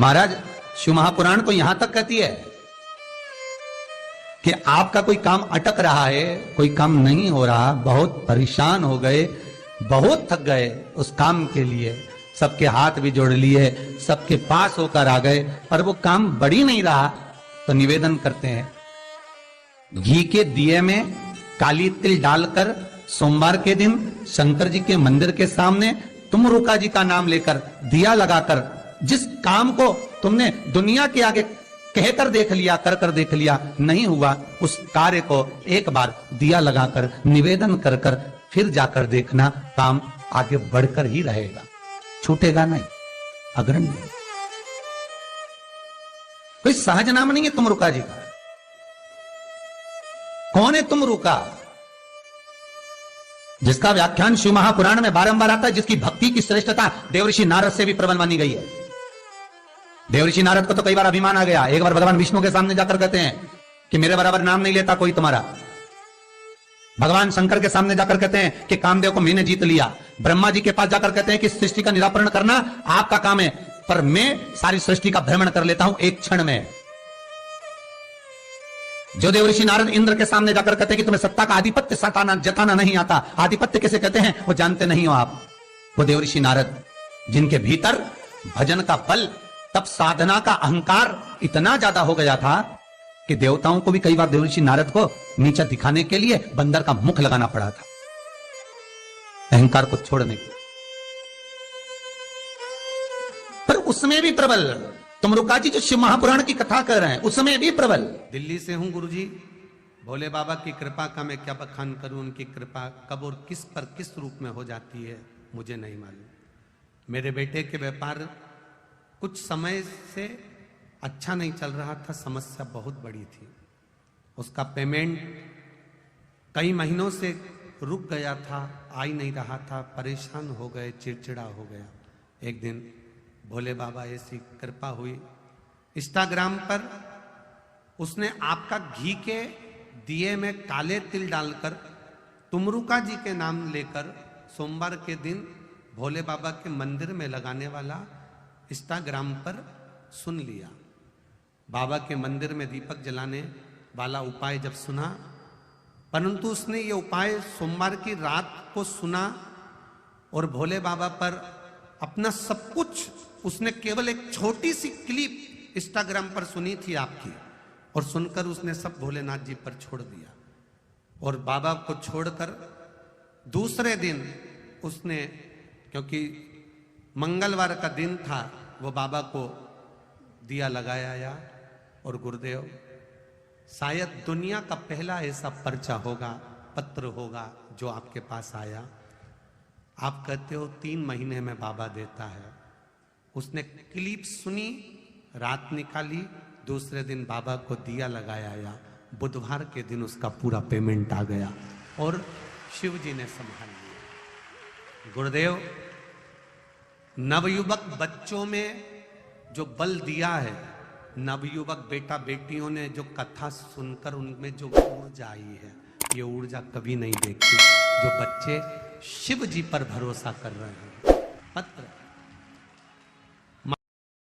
महाराज शिव महापुराण तो यहां तक कहती है कि आपका कोई काम अटक रहा है, कोई काम नहीं हो रहा, बहुत परेशान हो गए, बहुत थक गए उस काम के लिए, सबके हाथ भी जोड़ लिए, सबके पास होकर आ गए, पर वो काम बढ़ ही नहीं रहा, तो निवेदन करते हैं घी के दिए में काली तिल डालकर सोमवार के दिन शंकर जी के मंदिर के सामने तुम रुका जी का नाम लेकर दिया लगाकर जिस काम को तुमने दुनिया के आगे कहकर देख लिया, कर देख लिया, नहीं हुआ, उस कार्य को एक बार दिया लगाकर निवेदन कर कर फिर जाकर देखना, काम आगे बढ़कर ही रहेगा, छूटेगा नहीं, अग्रणी। कोई सहज नाम नहीं है तुम रुका जी का। कौन है तुम रुका? जिसका व्याख्यान शिव महापुराण में बारंबार आता है, जिसकी भक्ति की श्रेष्ठता देवऋषि नारद से भी प्रबल मानी गई है। देवऋषि नारद को तो कई बार अभिमान आ गया, एक बार भगवान विष्णु के सामने जाकर कहते हैं कि मेरे बराबर नाम नहीं लेता कोई तुम्हारा। भगवान शंकर के सामने जाकर कहते हैं कि कामदेव को मैंने जीत लिया। ब्रह्मा जी के पास जाकर कहते हैं कि सृष्टि का निराकरण करना आपका काम है, पर मैं सारी सृष्टि का भ्रमण कर लेता हूं एक क्षण में। जो देवऋषि नारद इंद्र के सामने जाकर कहते हैं कि तुम्हें सत्ता का आधिपत्य सताना जताना नहीं आता, आधिपत्य कैसे कहते हैं वो जानते नहीं हो आप, वो देवऋषि नारद जिनके भीतर भजन का बल, तब साधना का अहंकार इतना ज्यादा हो गया था कि देवताओं को भी कई बार देवऋषि नारद को नीचा दिखाने के लिए बंदर का मुख लगाना पड़ा था, अहंकार को छोड़ने के। पर उसमें भी प्रबल तुम रुका जी जो शिव महापुराण की कथा कर रहे हैं, उसमें भी प्रबल। दिल्ली से हूं गुरुजी, भोले बाबा की कृपा का मैं क्या बखान करूं, उनकी कृपा कब और किस पर किस रूप में हो जाती है मुझे नहीं मालूम। मेरे बेटे के व्यापार कुछ समय से अच्छा नहीं चल रहा था, समस्या बहुत बड़ी थी, उसका पेमेंट कई महीनों से रुक गया था, आ ही नहीं रहा था, परेशान हो गए, चिड़चिड़ा हो गया। एक दिन भोले बाबा ऐसी कृपा हुई, इंस्टाग्राम पर उसने आपका घी के दिए में काले तिल डालकर तुमरुका जी के नाम लेकर सोमवार के दिन भोले बाबा के मंदिर में लगाने वाला इंस्टाग्राम पर सुन लिया। बाबा के मंदिर में दीपक जलाने वाला उपाय जब सुना, परंतु उसने ये उपाय सोमवार की रात को सुना और भोले बाबा पर अपना सब कुछ, उसने केवल एक छोटी सी क्लिप इंस्टाग्राम पर सुनी थी आपकी, और सुनकर उसने सब भोलेनाथ जी पर छोड़ दिया। और बाबा को छोड़कर दूसरे दिन उसने, क्योंकि मंगलवार का दिन था, वो बाबा को दिया लगाया। और गुरुदेव शायद दुनिया का पहला ऐसा पर्चा होगा, पत्र होगा जो आपके पास आया। आप कहते हो 3 महीने में बाबा देता है। उसने क्लिप सुनी, रात निकाली, दूसरे दिन बाबा को दिया लगाया, बुधवार के दिन उसका पूरा पेमेंट आ गया और शिव जी ने संभाल लिया। गुरुदेव नवयुवक बच्चों में जो बल दिया है, नवयुवक बेटा बेटियों ने जो कथा सुनकर उनमें जो ऊर्जा आई है, ये ऊर्जा कभी नहीं देखती जो बच्चे शिव जी पर भरोसा कर रहे हैं। पत्र